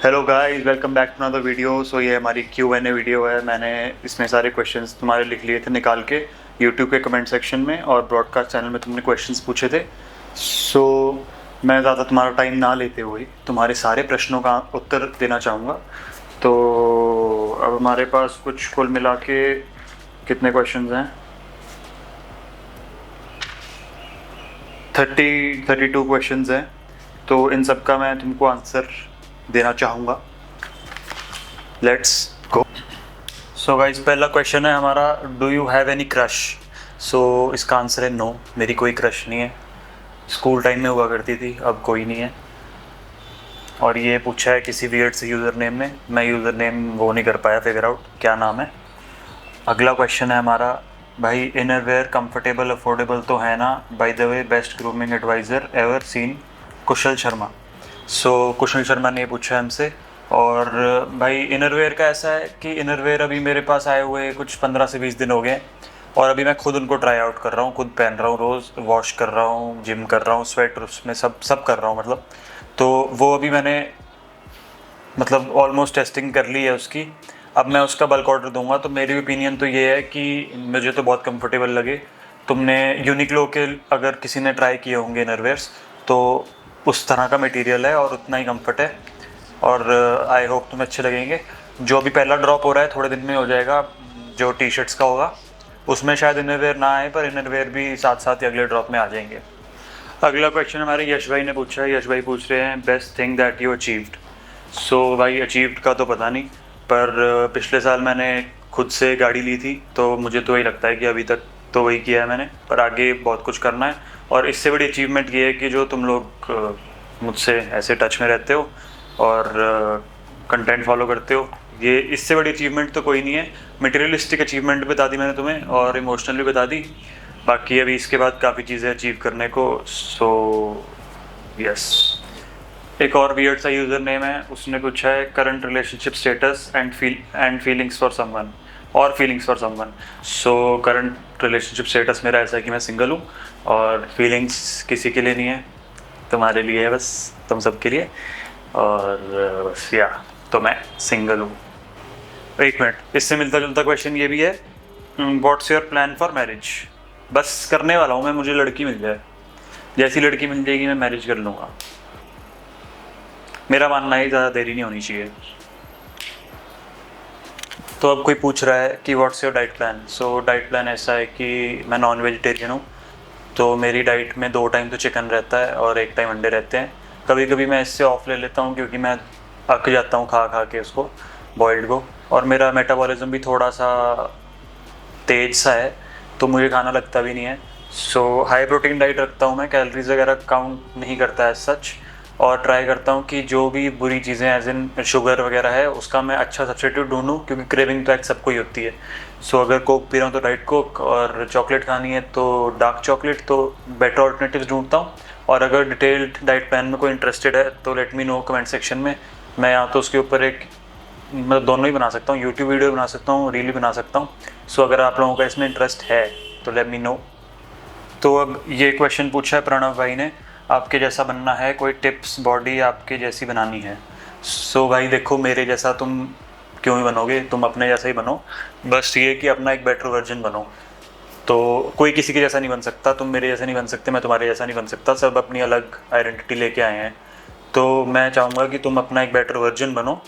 Hello guys, welcome back to another video. So ये हमारी Q&A video है। मैंने इसमें सारे क्वेश्चंस तुम्हारे लिख लिए थे निकाल के यूट्यूब के कमेंट सेक्शन में, और ब्रॉडकास्ट चैनल में तुमने क्वेश्चंस पूछे थे। सो मैं ज़्यादा तुम्हारा टाइम ना लेते हुए तुम्हारे सारे प्रश्नों का उत्तर देना चाहूँगा। तो अब हमारे पास कुछ कुल मिला के कितने क्वेश्चंस हैं? 32 क्वेश्चंस हैं। तो इन सब का मैं तुमको आंसर देना चाहूँगा। Let's go. सो गाइज, पहला क्वेश्चन है हमारा, do you have any crush? So इसका आंसर है नो, मेरी कोई क्रश नहीं है। स्कूल टाइम में हुआ करती थी, अब कोई नहीं है। और ये पूछा है किसी वियर्ड से यूज़र नेम ने। मैं यूज़र नेम वो नहीं कर पाया फिगर आउट क्या नाम है। अगला क्वेश्चन है हमारा, भाई इनर वेयर कंफर्टेबल अफोर्डेबल तो है ना? By the way best grooming adviser ever seen, Kushal Sharma. So Kushal Sharma ने पूछा है हमसे। और भाई इनरवेयर का ऐसा है कि इनरवेयर अभी मेरे पास आए हुए कुछ 15 से 20 दिन हो गए, और अभी मैं खुद उनको ट्राई आउट कर रहा हूँ, खुद पहन रहा हूँ, रोज़ वॉश कर रहा हूँ, जिम कर रहा हूँ, स्वेट उसमें सब कर रहा हूँ मतलब। तो वो अभी मैंने मतलब ऑलमोस्ट टेस्टिंग कर ली है उसकी। अब मैं उसका बल्क ऑर्डर दूंगा। तो मेरी ओपिनियन तो ये है कि मुझे तो बहुत कंफर्टेबल लगे। तुमने यूनिक्लो के अगर किसी ने ट्राई किए होंगे इनरवेयर्स, तो उस तरह का मटेरियल है और उतना ही कंफर्ट है, और आई होप तुम्हें अच्छे लगेंगे। जो अभी पहला ड्रॉप हो रहा है थोड़े दिन में हो जाएगा, जो टी शर्ट्स का होगा उसमें शायद इनरवेयर ना आए, पर इनरवेयर भी साथ साथ ही अगले ड्रॉप में आ जाएंगे। अगला क्वेश्चन हमारे यश भाई ने पूछा है। यश भाई पूछ रहे हैं, best thing that you achieved? So भाई अचीव्ड का तो पता नहीं, पर पिछले साल मैंने खुद से गाड़ी ली थी, तो मुझे तो वही लगता है कि अभी तक तो वही किया है मैंने, पर आगे बहुत कुछ करना है। और इससे बड़ी अचीवमेंट ये है कि जो तुम लोग मुझसे ऐसे टच में रहते हो और कंटेंट फॉलो करते हो, ये इससे बड़ी अचीवमेंट तो कोई नहीं है। मटेरियलिस्टिक अचीवमेंट बता दी मैंने तुम्हें, और इमोशनल भी बता दी। बाकी अभी इसके बाद काफ़ी चीज़ें अचीव करने को। So yes. एक और वियर्ड सा यूज़र नेम है, उसने पूछा है current relationship status and feelings for someone, और feelings for someone. So current relationship status मेरा ऐसा है कि मैं सिंगल हूँ, और फीलिंग्स किसी के लिए नहीं है, तुम्हारे लिए है बस, तुम सबके लिए। और बस या तो मैं सिंगल हूँ। एक मिनट, इससे मिलता जुलता क्वेश्चन ये भी है, what's your plan for marriage? बस करने वाला हूँ मैं, मुझे लड़की मिल जाए, जैसी लड़की मिल जाएगी मैं मैरिज कर लूँगा। मेरा मानना है ज़्यादा देरी नहीं होनी चाहिए। तो अब कोई पूछ रहा है कि what's your diet plan? So diet plan ऐसा है कि मैं नॉन वेजिटेरियन हूँ, तो मेरी डाइट में 2 टाइम तो चिकन रहता है और 1 टाइम अंडे रहते हैं। कभी कभी मैं इससे ऑफ ले लेता हूँ, क्योंकि मैं अक जाता हूँ खा खा के उसको, बॉइल्ड को, और मेरा मेटाबॉलिज्म भी थोड़ा सा तेज सा है, तो मुझे खाना लगता भी नहीं है। सो हाई प्रोटीन डाइट रखता हूँ मैं, कैलोरीज वगैरह काउंट नहीं करता है सच, और ट्राई करता हूँ कि जो भी बुरी चीज़ें एज इन शुगर वगैरह है उसका मैं अच्छा सब्स्टिट्यूट ढूंढूँ, क्योंकि क्रेविंग तो एक सबको ही होती है। सो अगर कोक पी रहा हूँ तो डाइट कोक, और चॉकलेट खानी है तो डार्क चॉकलेट, तो बेटर ऑल्टरनेटिव्स ढूंढता हूँ। और अगर डिटेल्ड डाइट प्लान में कोई इंटरेस्टेड है तो let me know comment section में। मैं या तो उसके ऊपर एक मतलब दोनों ही बना सकता हूँ, यूट्यूब वीडियो बना सकता हूँ, रील भी बना सकता हूँ। सो अगर आप लोगों का इसमें इंटरेस्ट है तो लेट मी नो। तो अब ये क्वेश्चन पूछा है प्रणव भाई ने, आपके जैसा बनना है, कोई टिप्स? बॉडी आपके जैसी बनानी है। सो भाई देखो, मेरे जैसा तुम क्यों ही बनोगे, तुम अपने जैसा ही बनो। बस ये कि अपना एक बेटर वर्जन बनो। तो कोई किसी के जैसा नहीं बन सकता, तुम मेरे जैसा नहीं बन सकते, मैं तुम्हारे जैसा नहीं बन सकता, सब अपनी अलग आइडेंटिटी लेके आए हैं। तो मैं चाहूँगा कि तुम अपना एक बेटर वर्जन बनो,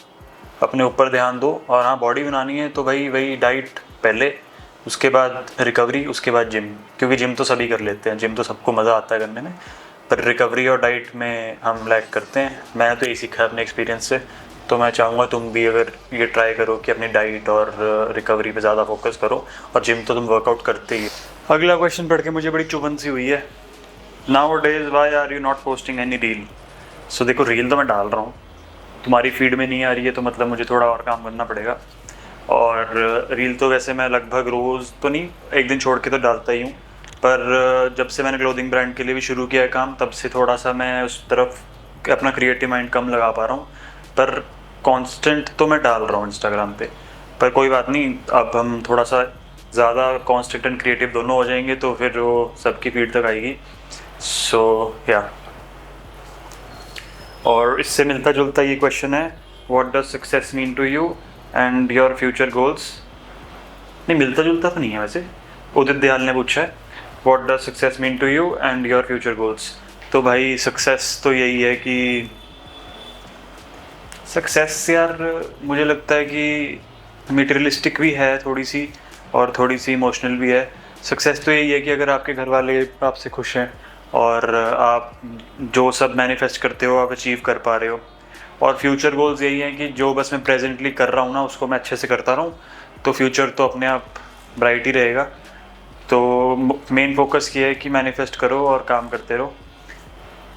अपने ऊपर ध्यान दो। और हाँ, बॉडी बनानी है तो भाई वही डाइट पहले, उसके बाद रिकवरी, उसके बाद जिम, क्योंकि जिम तो सभी कर लेते हैं, जिम तो सबको मज़ा आता है करने में, पर रिकवरी और डाइट में हम लैक करते हैं। मैं तो यही सीखा है अपने एक्सपीरियंस से। तो मैं चाहूँगा तुम भी अगर ये ट्राई करो कि अपनी डाइट और रिकवरी पे ज़्यादा फोकस करो, और जिम तो तुम वर्कआउट करते ही। अगला क्वेश्चन पढ़ के मुझे बड़ी चुभन सी हुई है, nowadays why are you not posting any reel? So देखो, रील तो मैं डाल रहा हूँ, तुम्हारी फीड में नहीं आ रही है, तो मतलब मुझे थोड़ा और काम करना पड़ेगा। और रील तो वैसे मैं लगभग रोज़ तो नहीं, एक दिन छोड़ के तो डालता ही हूँ, पर जब से मैंने क्लोथिंग ब्रांड के लिए भी शुरू किया है काम, तब से थोड़ा सा मैं उस तरफ अपना क्रिएटिव माइंड कम लगा पा रहा हूँ। पर कांस्टेंट तो मैं डाल रहा हूँ इंस्टाग्राम पे। पर कोई बात नहीं, अब हम थोड़ा सा ज़्यादा कांस्टेंट एंड क्रिएटिव दोनों हो जाएंगे, तो फिर वो सबकी फीड तक आएगी। सो या। और इससे मिलता जुलता ये क्वेश्चन है, what does success mean to you and your future goals. नहीं, मिलता जुलता तो नहीं है वैसे। उदित दयाल ने पूछा है what does success mean to you and your future goals. तो भाई सक्सेस तो यही है कि सक्सेस यार मुझे लगता है कि मटेरियलिस्टिक भी है थोड़ी सी और थोड़ी सी इमोशनल भी है। सक्सेस तो यही है कि अगर आपके घर वाले आपसे खुश हैं और आप जो सब मैनिफेस्ट करते हो आप अचीव कर पा रहे हो। और फ्यूचर गोल्स यही हैं कि जो बस मैं प्रेजेंटली कर रहा हूँ ना उसको मैं अच्छे से करता रहूँ, तो फ्यूचर तो अपने आप ब्राइट ही रहेगा। तो मेन फोकस ये है कि मैनिफेस्ट करो और काम करते रहो,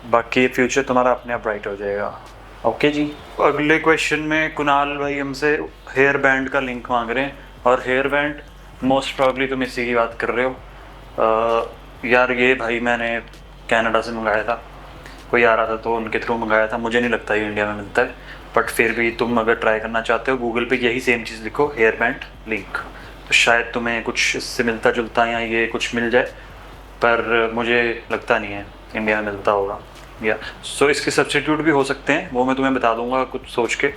बाकी फ्यूचर तुम्हारा अपने आप ब्राइट हो जाएगा। ओके जी। अगले क्वेश्चन में कुणाल भाई हमसे हेयर बैंड का लिंक मांग रहे हैं। और हेयर बैंड मोस्ट प्रॉब्ली तुम इसी की बात कर रहे हो। यार ये भाई मैंने कनाडा से मंगाया था, कोई आ रहा था तो उनके थ्रू मंगाया था। मुझे नहीं लगता ये इंडिया में मिलता है, बट फिर भी तुम अगर ट्राई करना चाहते हो गूगल पे यही सेम चीज़ लिखो हेयर बैंड लिंक, तो शायद तुम्हें कुछ इससे मिलता जुलता या ये कुछ मिल जाए, पर मुझे लगता नहीं है इंडिया में मिलता होगा। या सो इसके सब्स्टिट्यूट भी हो सकते हैं, वो मैं तुम्हें बता दूंगा कुछ सोच के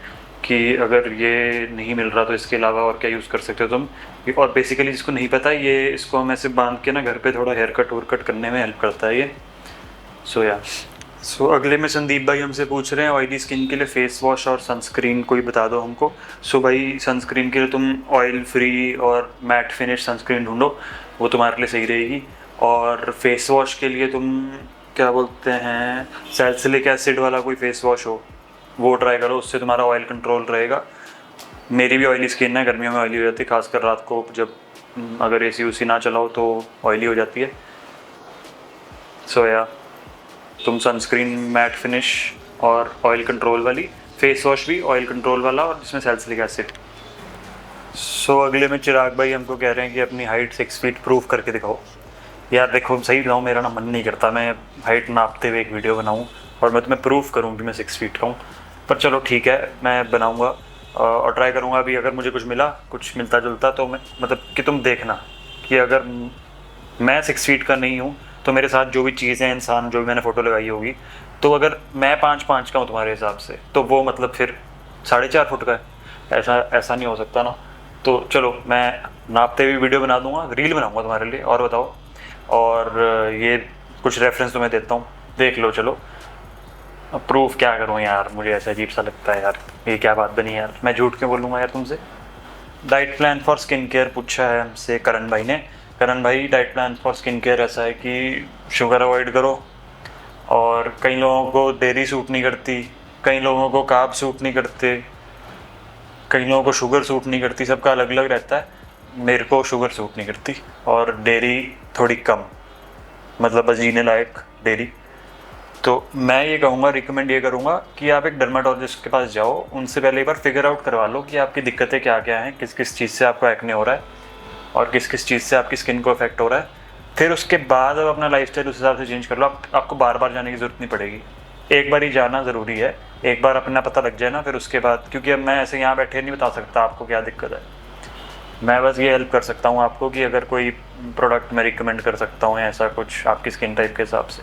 कि अगर ये नहीं मिल रहा तो इसके अलावा और क्या यूज़ कर सकते हो तुम। और बेसिकली जिसको नहीं पता ये इसको हम ऐसे बांध के ना घर पे थोड़ा हेयर कट वोर कट करने में हेल्प करता है ये। सो अगले में संदीप भाई हमसे पूछ रहे हैं ऑयली स्किन के लिए फेस वॉश और सनस्क्रीन कोई बता दो हमको। सो भाई सनस्क्रीन के लिए तुम ऑयल फ्री और मैट फिनिश सनस्क्रीन ढूंढो, वो तुम्हारे लिए सही रहेगी। और फेस वॉश के लिए तुम क्या बोलते हैं सैलिसिलिक एसिड वाला कोई फेस वॉश हो वो ट्राई करो, उससे तुम्हारा ऑयल कंट्रोल रहेगा। मेरी भी ऑयली स्किन है, गर्मियों में ऑयली हो जाती है, खासकर रात को जब अगर एसी उसी ना चलाओ तो ऑयली हो जाती है। सो या तुम सनस्क्रीन मैट फिनिश और ऑयल कंट्रोल वाली, फेस वॉश भी ऑयल कंट्रोल वाला और जिसमें सैलिसिलिक एसिड। सो अगले में चिराग भाई हमको कह रहे हैं कि अपनी हाइट 6 फीट प्रूफ करके दिखाओ। यार देखो सही बताऊँ मेरा ना मन नहीं करता मैं हाइट नापते हुए एक वीडियो बनाऊँ और मैं तुम्हें प्रूफ करूँ कि मैं 6 फीट का हूँ, पर चलो ठीक है मैं बनाऊँगा और ट्राई करूँगा। अभी अगर मुझे कुछ मिला कुछ मिलता जुलता तो मैं मतलब कि तुम देखना कि अगर मैं 6 फीट का नहीं हूँ तो मेरे साथ जो भी चीज़ें इंसान जो भी मैंने फ़ोटो लगाई होगी, तो अगर मैं 5'5" का हूँ तुम्हारे हिसाब से तो वो मतलब फिर 4.5 फुट का है। ऐसा नहीं हो सकता ना। तो चलो मैं नापते हुए वीडियो बना दूँगा, रील बनाऊँगा तुम्हारे लिए। और बताओ, और ये कुछ रेफरेंस तुम्हें देता हूँ, देख लो। चलो अब प्रूफ क्या करूँ यार, मुझे ऐसा अजीब सा लगता है यार, ये क्या बात बनी यार, मैं झूठ क्यों बोलूँगा यार तुमसे। Diet plan for skin care पूछा है हमसे करण भाई ने। करण भाई diet plan for skin care ऐसा है कि शुगर अवॉइड करो, और कई लोगों को डेयरी सूट नहीं करती, कई लोगों को कार्ब सूट नहीं करते, कई लोगों को शुगर सूट नहीं करती, सबका अलग अलग रहता है। मेरे को शुगर सूट नहीं करती और डेयरी थोड़ी कम, मतलब जीने लायक डेयरी। तो मैं ये कहूँगा, रिकमेंड ये करूँगा कि आप एक डर्माटोलॉजिस्ट के पास जाओ, उनसे पहले एक बार फिगर आउट करवा लो कि आपकी दिक्कतें क्या क्या हैं, किस किस चीज़ से आपको एक्ने हो रहा है और किस किस चीज़ से आपकी स्किन को इफेक्ट हो रहा है। फिर उसके बाद अब अपना लाइफस्टाइल उस हिसाब से चेंज कर लो। आपको बार बार जाने की ज़रूरत नहीं पड़ेगी, एक बार ही जाना ज़रूरी है। एक बार अपना पता लग जाए ना, फिर उसके बाद, क्योंकि अब मैं ऐसे यहाँ बैठे नहीं बता सकता आपको क्या दिक्कत है। मैं बस ये हेल्प कर सकता हूँ आपको कि अगर कोई प्रोडक्ट मैं रिकमेंड कर सकता हूँ ऐसा कुछ आपकी स्किन टाइप के हिसाब से।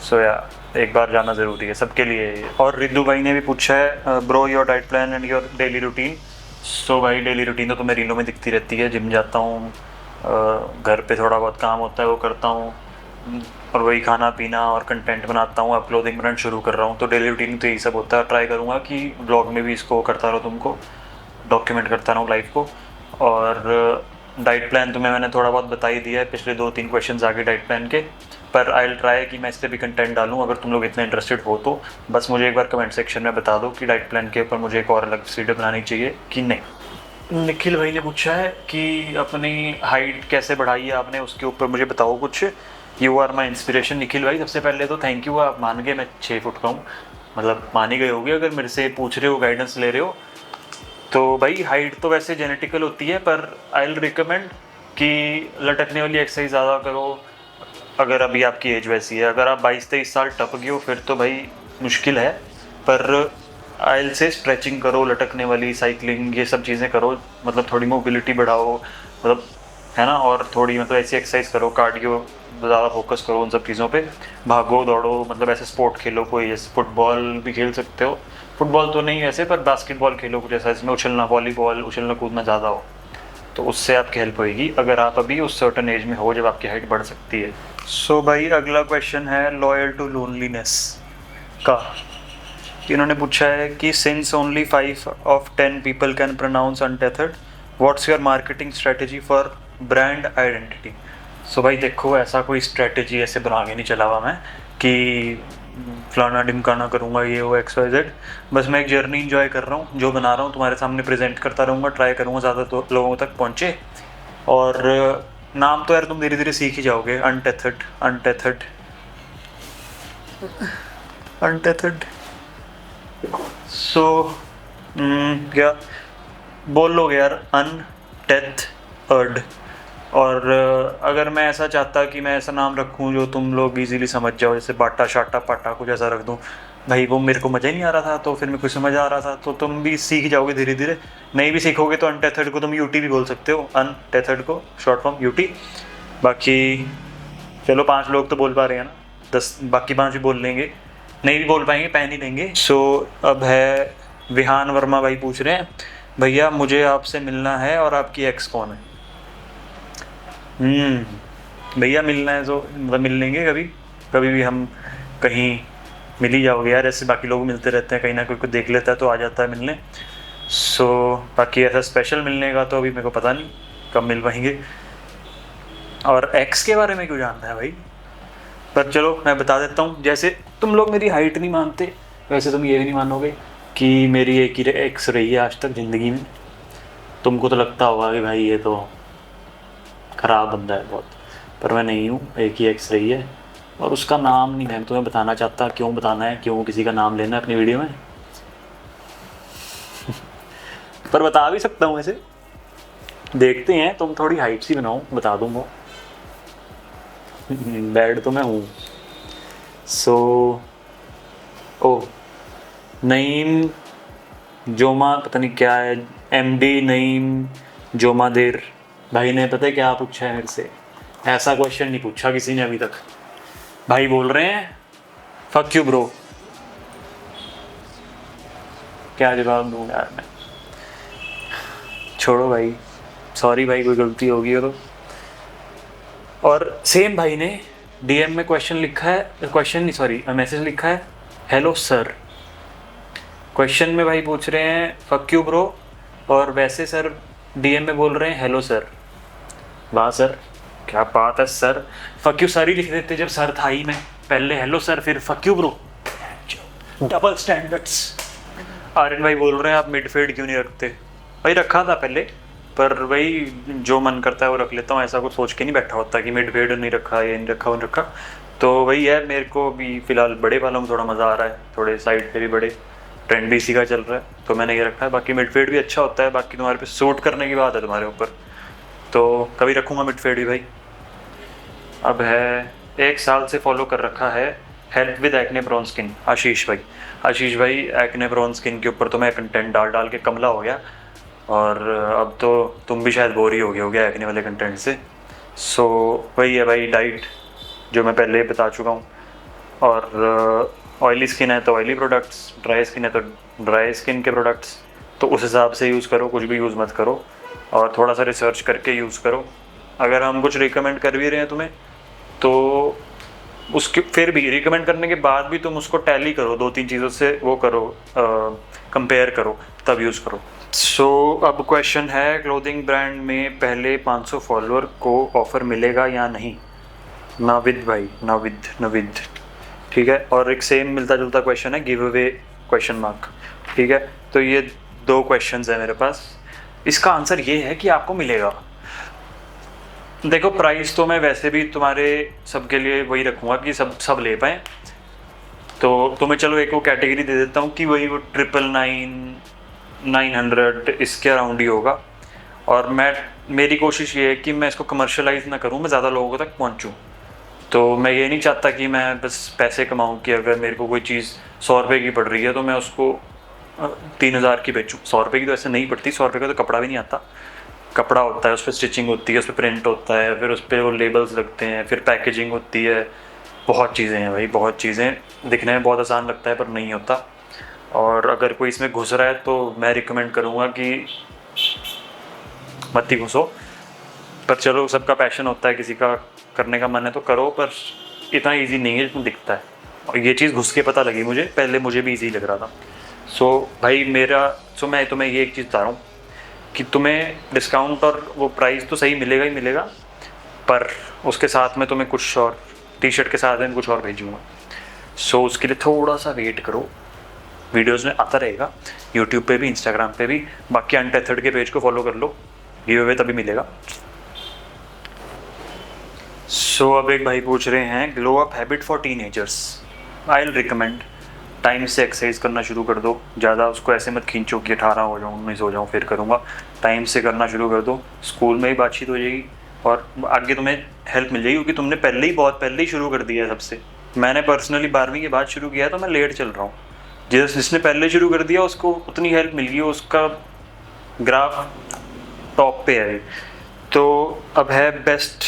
सो या एक बार जाना ज़रूरी है सबके लिए। और रिद्धू भाई ने भी पूछा है bro your diet plan and your daily routine. So भाई डेली रूटीन तो तुम्हें रीलों में दिखती रहती है, जिम जाता हूँ, घर पे थोड़ा बहुत काम होता है वो करता हूँ, और वही खाना पीना और कंटेंट बनाता हूँ। अब क्लोथिंग ब्रांड शुरू कर रहा हूँ तो डेली रूटीन तो यही सब होता है। ट्राई करूँगा कि ब्लॉग में भी इसको करता रहो, तुमको डॉक्यूमेंट करता रहूँ लाइफ को। और डाइट प्लान तुम्हें मैंने थोड़ा बहुत बता ही दिया है, पिछले 2-3 क्वेश्चन आगे डाइट प्लान के, पर आई विल ट्राई कि मैं इस पर भी कंटेंट डालूँ। अगर तुम लोग इतने इंटरेस्टेड हो तो बस मुझे एक बार कमेंट सेक्शन में बता दो कि डाइट प्लान के ऊपर मुझे एक और अलग वीडियो बनानी चाहिए कि नहीं। निखिल भाई ने पूछा है कि अपनी हाइट कैसे बढ़ाई है आपने, उसके ऊपर मुझे बताओ कुछ। You are my inspiration. Nikhil भाई सबसे पहले तो थैंक यू, आप मान गए मैं 6 फुट का हूँ, मतलब मान ही गए होगे अगर मेरे से पूछ रहे हो, गाइडेंस ले रहे हो। तो भाई हाइट तो वैसे जेनेटिकल होती है, पर आई विल रिकमेंड कि लटकने वाली एक्सरसाइज ज़्यादा करो अगर अभी आपकी एज वैसी है। अगर आप 22-23 साल टप गए हो फिर तो भाई मुश्किल है, पर आई विल से स्ट्रेचिंग करो, लटकने वाली, साइकिलिंग, ये सब चीज़ें करो, मतलब थोड़ी मोबिलिटी बढ़ाओ, मतलब है ना, और थोड़ी मतलब ऐसी एक्सरसाइज करो, कार्डियो ज़्यादा फोकस करो उन सब चीज़ों पे, भागो दौड़ो, मतलब ऐसे स्पोर्ट खेलो कोई, जैसे फुटबॉल भी खेल सकते हो, फुटबॉल तो नहीं वैसे, पर बास्केटबॉल खेलो कुछ ऐसा जिसमें उछलना, वॉलीबॉल उछलना कूदना ज़्यादा हो, तो उससे आपकी हेल्प होएगी अगर आप अभी उस सर्टन एज में हो जब आपकी हाइट बढ़ सकती है। सो भाई अगला क्वेश्चन है लॉयल टू लोनलीनेस का। इन्होंने पूछा है कि since only 5 of 10 people can pronounce untethered, what's your marketing strategy for brand identity. So भाई देखो, ऐसा कोई स्ट्रेटजी ऐसे बना के नहीं चला हुआ मैं कि फलाना ढिमकाना करूँगा ये वो XYZ। बस मैं एक जर्नी इंजॉय कर रहा हूँ, जो बना रहा हूँ तुम्हारे सामने प्रेजेंट करता रहूँगा, ट्राई करूँगा ज़्यादा तो लोगों तक पहुँचे। और नाम तो यार तुम धीरे धीरे सीख ही जाओगे, अनटेथर्ड अनटेथर्ड अनटेथर्ड। सो क्या बोल लोगे यार, अनटेथर्ड। और अगर मैं ऐसा चाहता कि मैं ऐसा नाम रखूं जो तुम लोग इजीली समझ जाओ, जैसे बाटा शाटा पाटा कुछ ऐसा रख दूं, भाई वो मेरे को मज़ा ही नहीं आ रहा था, तो फिर मेरे को समझ आ रहा था, तो तुम भी सीख जाओगे धीरे धीरे। नहीं भी सीखोगे तो अनटेथर्ड को तुम यूटी भी बोल सकते हो, अनटेथर्ड को शॉर्ट फॉर्म यूटी। बाकी चलो 5 लोग तो बोल पा रहे हैं ना, 10 बाकी 5 भी बोल लेंगे, नहीं भी बोल पाएंगे पहन ही देंगे। सो अब है विहान वर्मा भाई पूछ रहे हैं, भैया मुझे आपसे मिलना है और आपकी एक्स कौन है। भैया मिलना है तो मतलब मिल लेंगे, कभी कभी भी हम कहीं मिल ही जाओगे यार, ऐसे बाकी लोग मिलते रहते हैं, कहीं ना कोई को देख लेता है तो आ जाता है मिलने। सो बाकी ऐसा स्पेशल मिलने का तो अभी मेरे को पता नहीं कब मिल पाएंगे। और एक्स के बारे में क्यों जानना है भाई, पर चलो मैं बता देता हूँ। जैसे तुम लोग मेरी हाइट नहीं मानते, वैसे तुम ये भी नहीं मानोगे कि मेरी एक ही एक्स रही है आज तक ज़िंदगी में। तुमको तो लगता होगा कि भाई ये तो ख़राब बंदा है बहुत, पर मैं नहीं हूँ, एक ही एक्स रही है। और उसका नाम नहीं मैं तुम्हें बताना चाहता, क्यों बताना है, क्यों किसी का नाम लेना है अपनी वीडियो में पर बता भी सकता हूँ ऐसे, देखते हैं, तुम थोड़ी हाइट सी बनाओ बता दूँगा। बैड तो मैं हूँ। सो ओ नईम जोमा पता नहीं क्या है, MD नईम जोमा देर भाई ने पता है क्या पूछा है मेरे से, ऐसा क्वेश्चन नहीं पूछा किसी ने अभी तक। भाई बोल रहे हैं फक यू ब्रो, क्या जवाब दूँ यार मैं, छोड़ो भाई, सॉरी भाई कोई गलती होगी हो तो। और सेम भाई ने DM में क्वेश्चन लिखा है, क्वेश्चन नहीं सॉरी मैसेज लिखा है, हेलो सर। क्वेश्चन में भाई पूछ रहे हैं फक यू ब्रो, और वैसे सर DM में बोल रहे हैं हेलो सर। वाह सर, क्या बात है सर, फक यू सर ही लिख देते जब सर था ही मैं, पहले हेलो सर फिर fuck you bro, double standards. Aryan भाई बोल रहे हैं आप मिडफील्ड क्यों नहीं रखते। भाई रखा था पहले, पर वही जो मन करता है वो रख लेता हूँ, ऐसा कुछ सोच के नहीं बैठा होता कि मिडफील्ड नहीं रखा, ये नहीं रखा वो नहीं रखा। तो वही है, मेरे को भी फ़िलहाल बड़े वालों में थोड़ा मज़ा आ रहा है, थोड़े साइड पे भी बड़े, ट्रेंड भी इसी का चल रहा है, तो मैंने ये रखा है। बाकी मिडफील्ड भी अच्छा होता है, बाकी तुम्हारे पे सूट करने की बात है तुम्हारे ऊपर, तो कभी रखूँगा मिडफील्ड भी भाई। अब है 1 साल से फॉलो कर रखा है help with acne prone skin, Ashish भाई। आशीष भाई एक्ने प्रोन स्किन के ऊपर तो मैं कंटेंट डाल डाल के कमला हो गया, और अब तो तुम भी शायद बोर ही हो गए होगे एक्ने वाले कंटेंट से। सो वही है भाई, डाइट जो मैं पहले ही बता चुका हूँ, और ऑयली स्किन है तो ऑयली प्रोडक्ट्स, ड्राई स्किन है तो ड्राई स्किन के प्रोडक्ट्स, तो उस हिसाब से यूज़ करो, कुछ भी यूज़ मत करो, और थोड़ा सा रिसर्च करके यूज़ करो। अगर हम कुछ रिकमेंड कर भी रहे हैं तुम्हें, तो उसके फिर भी रिकमेंड करने के बाद भी तुम उसको टैली करो, 2-3 चीज़ों से वो करो, कंपेयर करो, तब यूज़ करो। सो अब क्वेश्चन है क्लोथिंग ब्रांड में पहले 500 फॉलोअर को ऑफ़र मिलेगा या नहीं। नाविद भाई, नाविद ठीक है। और एक सेम मिलता जुलता क्वेश्चन है, गिव अवे क्वेश्चन मार्क, ठीक है। तो ये 2 क्वेश्चंस है मेरे पास, इसका आंसर ये है कि आपको मिलेगा। देखो प्राइस तो मैं वैसे भी तुम्हारे सबके लिए वही रखूँगा कि सब ले पाएँ, तो तुम्हें चलो एक वो कैटेगरी दे देता हूँ कि वही वो 999 इसके अराउंड ही होगा। और मेरी कोशिश ये है कि मैं इसको कमर्शलाइज़ ना करूँ, मैं ज़्यादा लोगों तक पहुँचूँ। तो मैं ये नहीं चाहता कि मैं बस पैसे कमाऊँ, कि अगर मेरे को कोई चीज़ 100 रुपये की पड़ रही है तो मैं उसको 3000 की बेचूँ। 100 रुपये की तो ऐसे नहीं पड़ती, 100 रुपये का तो कपड़ा भी नहीं आता, कपड़ा होता है, उस पर स्टिचिंग होती है, उस पर प्रिंट होता है, फिर उस पर वो लेबल्स लगते हैं, फिर पैकेजिंग होती है, बहुत चीज़ें हैं भाई, बहुत चीज़ें। दिखने में बहुत आसान लगता है पर नहीं होता। और अगर कोई इसमें घुस रहा है तो मैं रिकमेंड करूँगा कि मत ही घुसो। पर चलो, सबका पैशन होता है, किसी का करने का मन है तो करो, पर इतना इजी नहीं है जितना दिखता है। और ये चीज़ घुस के पता लगी मुझे, पहले मुझे भी इजी लग रहा था। भाई मैं तुम्हें ये एक चीज़ बता रहा हूँ कि तुम्हें डिस्काउंट और वो प्राइस तो सही मिलेगा ही मिलेगा, पर उसके साथ में तुम्हें कुछ और टी शर्ट के साथ में कुछ और भेजूँगा। उसके लिए थोड़ा सा वेट करो, वीडियोज़ में आता रहेगा यूट्यूब पे भी, इंस्टाग्राम पे भी। बाकी अनटेथर्ड के पेज को फॉलो कर लो, गिव अवे तभी मिलेगा। अब एक भाई पूछ रहे हैं, glow up habit for teenagers. I will recommend time से एक्सरसाइज करना शुरू कर दो। ज़्यादा उसको ऐसे मत खींचो कि 18 हो जाऊँ, 19 हो जाऊँ फिर करूँगा। टाइम से करना शुरू कर दो, स्कूल में ही बातचीत हो जाएगी और आगे तुम्हें हेल्प मिल जाएगी, क्योंकि तुमने बहुत पहले ही शुरू कर दिया है सबसे। मैंने पर्सनली 12वीं के बाद शुरू किया तो मैं लेट चल रहा हूँ। जिसने पहले शुरू कर दिया उसको उतनी हेल्प मिल गई, उसका ग्राफ टॉप पे है। तो अब है best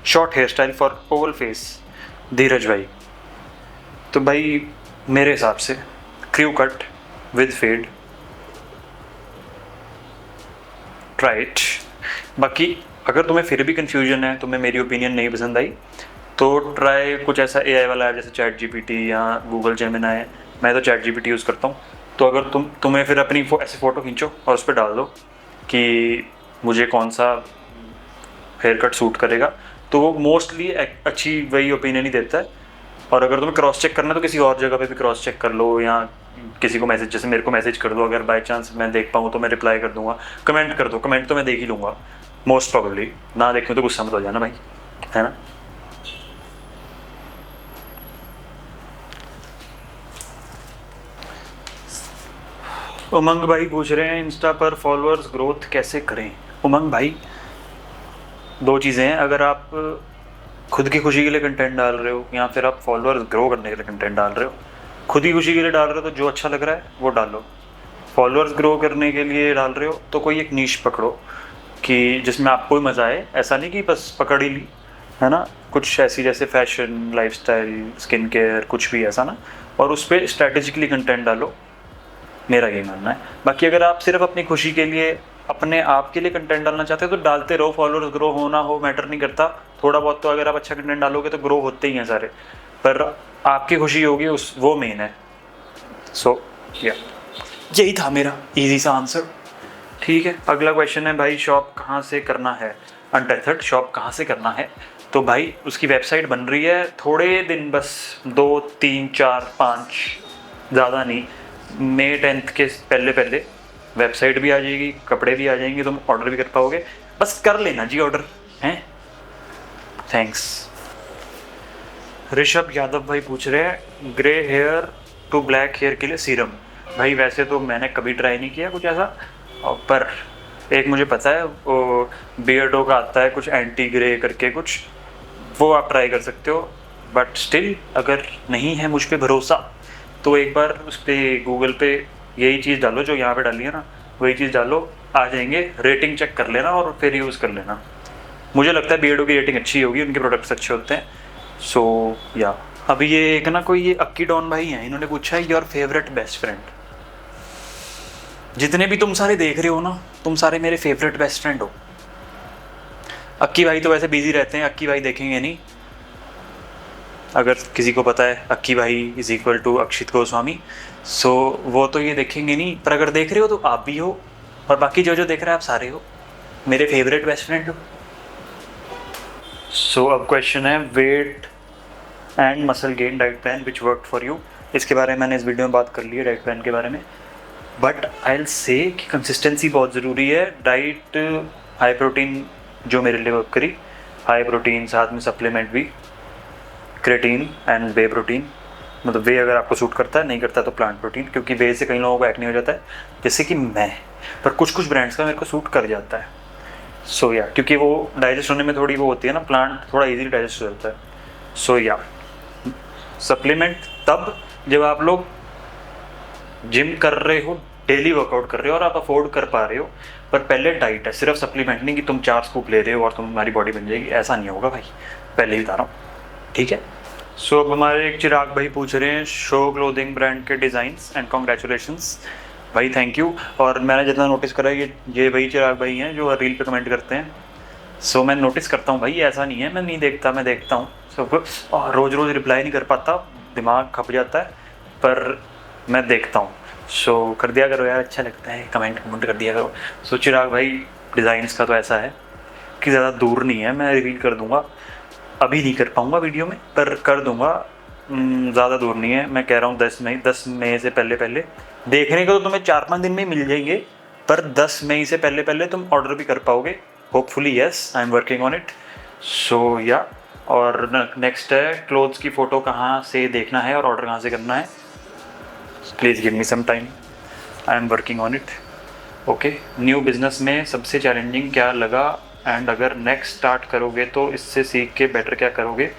short hair style for oval face, Dheeraj भाई। तो भाई मेरे हिसाब से crew cut with fade, try it. बाकी अगर तुम्हें फिर भी कन्फ्यूजन है, तुम्हें मेरी ओपिनियन नहीं पसंद आई, तो ट्राई कुछ ऐसा AI वाला ऐप जैसे चैट GPT या गूगल जेमिनी है। मैं तो चैट GPT यूज़ करता हूँ। तो अगर तुम्हें फिर अपनी ऐसे फ़ोटो खींचो और उस पर डाल दो कि मुझे कौन सा हेयर कट सूट करेगा, तो वो मोस्टली अच्छी वही ओपिनियन ही देता है। और अगर तुम्हें क्रॉस चेक करना है तो किसी और जगह पे भी क्रॉस चेक कर लो, या किसी को मैसेज, जैसे मेरे को मैसेज कर दो, अगर बाय चांस मैं देख पाऊँ तो मैं रिप्लाई कर दूंगा। कमेंट कर दो, कमेंट तो मैं देख ही लूँगा मोस्ट प्रॉबेबली। ना देखूँ तो गुस्सा मत हो जाना भाई, है ना। उमंग भाई पूछ रहे हैं, इंस्टा पर फॉलोअर्स ग्रोथ कैसे करें। उमंग भाई, दो चीज़ें हैं, अगर आप खुद की खुशी के लिए कंटेंट डाल रहे हो या फिर आप फॉलोअर्स ग्रो करने के लिए कंटेंट डाल रहे हो। खुद की खुशी के लिए डाल रहे हो तो जो अच्छा लग रहा है वो डालो। फॉलोअर्स ग्रो करने के लिए डाल रहे हो तो कोई एक नीश पकड़ो कि जिसमें आपको भी मज़ा आए। ऐसा नहीं कि बस पकड़ ही ली, है ना। कुछ ऐसी जैसे फैशन, लाइफस्टाइल, स्किन केयर, कुछ भी ऐसा ना, और उस पर स्ट्रैटेजिकली कंटेंट डालो, मेरा ये मानना है। बाकी अगर आप सिर्फ अपनी खुशी के लिए, अपने आप के लिए कंटेंट डालना चाहते हो तो डालते रहो, फॉलोअर्स ग्रो होना हो मैटर नहीं करता। थोड़ा बहुत तो अगर आप अच्छा कंटेंट डालोगे तो ग्रो होते ही हैं सारे, पर आपकी खुशी होगी वो मेन है। यही था मेरा इजी सा आंसर। ठीक है, अगला क्वेश्चन है भाई, शॉप कहाँ से करना है। अनटेथर्ड शॉप कहाँ से करना है, तो भाई उसकी वेबसाइट बन रही है, थोड़े दिन बस 2, 3, 4, 5, ज़्यादा नहीं, May 10 के पहले वेबसाइट भी आ जाएगी, कपड़े भी आ जाएंगे, तुम ऑर्डर भी कर पाओगे। बस कर लेना जी ऑर्डर, हैं। थैंक्स। ऋषभ यादव भाई पूछ रहे हैं, grey hair to black hair के लिए सीरम। भाई वैसे तो मैंने कभी ट्राई नहीं किया कुछ ऐसा, पर एक मुझे पता है, वो बियर्डो का आता है कुछ एंटी ग्रे करके कुछ, वो आप ट्राई कर सकते हो। बट स्टिल अगर नहीं है मुझ पर भरोसा तो एक बार उस पर गूगल पे यही चीज़ डालो जो यहाँ पे डाली है ना, वही चीज़ डालो, आ जाएंगे। रेटिंग चेक कर लेना और फिर यूज़ कर लेना। मुझे लगता है बियर्डो की रेटिंग अच्छी होगी, उनके प्रोडक्ट्स अच्छे होते हैं। या अभी ये एक ना कोई ये अक्की डॉन भाई हैं, इन्होंने पूछा है योर फेवरेट बेस्ट फ्रेंड। जितने भी तुम सारे देख रहे हो ना, तुम सारे मेरे फेवरेट बेस्ट फ्रेंड हो। अक्की भाई तो वैसे बिजी रहते हैं, अक्की भाई देखेंगे नहीं। अगर किसी को पता है अक्की भाई is equal to Akshit Goswami, वो तो ये देखेंगे नहीं, पर अगर देख रहे हो तो आप भी हो, और बाकी जो देख रहे हैं आप सारे हो मेरे फेवरेट बेस्ट फ्रेंड हो। अब क्वेश्चन है, weight and muscle gain diet plan which work for you. इसके बारे में मैंने इस वीडियो में बात कर ली है, डाइट प्लान के बारे में। बट आई विल से कि कंसिस्टेंसी बहुत ज़रूरी है। डाइट हाई प्रोटीन जो मेरे लिए वर्क करी, हाई प्रोटीन साथ में सप्लीमेंट भी, क्रेटीन एंड वे प्रोटीन। मतलब वे अगर आपको सूट करता है, नहीं करता तो प्लांट प्रोटीन, क्योंकि वे से कई लोगों को एक्ने हो जाता है, जैसे कि मैं, पर कुछ ब्रांड्स का मेरे को सूट कर जाता है। क्योंकि वो डाइजेस्ट होने में थोड़ी वो होती है ना, प्लांट थोड़ा इजीली डाइजेस्ट हो जाता है। सप्लीमेंट तब जब आप लोग जिम कर रहे हो डेली वर्कआउट कर रहे हो और आप अफोर्ड कर पा रहे हो, पर पहले डाइट है, सिर्फ सप्लीमेंट नहीं कि तुम 4 स्कूप ले रहे हो और तुम्हारी बॉडी बन जाएगी, ऐसा नहीं होगा भाई, पहले ही बता रहा हूँ, ठीक है। सो अब हमारे एक चिराग भाई पूछ रहे हैं शो क्लोथिंग ब्रांड के डिज़ाइंस एंड कॉन्ग्रेचुलेशंस भाई, थैंक यू। और मैंने जितना नोटिस करा है ये वही चिराग भाई हैं जो रील पे कमेंट करते हैं। सो मैं नोटिस करता हूँ भाई, ऐसा नहीं है मैं नहीं देखता, मैं देखता हूँ सबको, रोज़ रोज़ रिप्लाई नहीं कर पाता, दिमाग खप जाता है, पर मैं देखता हूँ। सो कर दिया करो यार, अच्छा लगता है, कमेंट कर दिया करो। सो चिराग भाई डिज़ाइंस का तो ऐसा है कि ज़्यादा दूर नहीं है, मैं रिवील कर दूँगा, अभी नहीं कर पाऊँगा वीडियो में पर कर दूँगा, ज़्यादा दूर नहीं है। मैं कह रहा हूँ 10 मई से पहले पहले देखने को तो तुम्हें 4-5 दिन में ही मिल जाएंगे, पर 10 मई से पहले पहले तुम ऑर्डर भी कर पाओगे, hopefully yes, I am working on it. So yeah, और नेक्स्ट है क्लोथ्स की फ़ोटो कहाँ से देखना है और ऑर्डर कहाँ से करना है, please give me some time, I am working on it. Okay, new business में सबसे चैलेंजिंग क्या लगा एंड अगर नेक्स्ट स्टार्ट करोगे तो इससे सीख के बेटर क्या करोगे।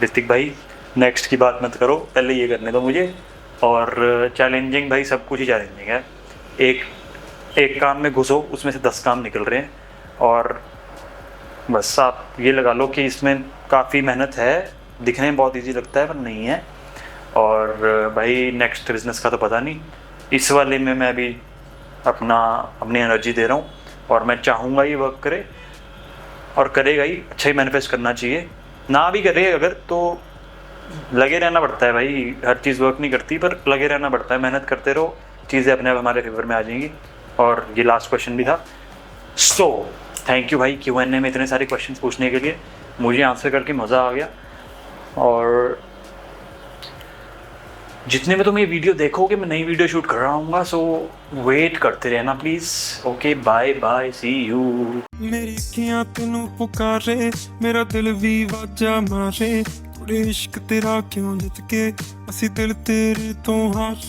ऋतिक भाई नेक्स्ट की बात मत करो, पहले ये करने दो मुझे। और चैलेंजिंग भाई सब कुछ ही चैलेंजिंग है, एक काम में घुसो उसमें से 10 काम निकल रहे हैं, और बस आप ये लगा लो कि इसमें काफ़ी मेहनत है, दिखने में बहुत इजी लगता है पर नहीं है। और भाई नेक्स्ट बिज़नेस का तो पता नहीं, इस वाले में मैं अभी अपनी एनर्जी दे रहा हूँ और मैं चाहूँगा ये वर्क करे और करेगा ही, अच्छा ही मैनिफेस्ट करना चाहिए, ना भी करे अगर तो लगे रहना पड़ता है भाई, हर चीज़ वर्क नहीं करती पर लगे रहना पड़ता है, मेहनत करते रहो, चीज़ें अपने आप हमारे फेवर में आ जाएंगी। और ये लास्ट क्वेश्चन भी था। सो थैंक यू भाई Q&A में इतने सारे क्वेश्चन पूछने के लिए, मुझे आंसर करके मज़ा आ गया। और जितने में तुम ये वीडियो देखोगे मैं नई वीडियो शूट कर रहा हूँ, सो वेट करते रहना please. Okay bye bye, see you. मेरी अखियां तेनू पुकारे, मेरा दिल भी वाजा मारे, थोड़े इश्क तेरा क्यों जित के असी दिल तेरे तो हारे।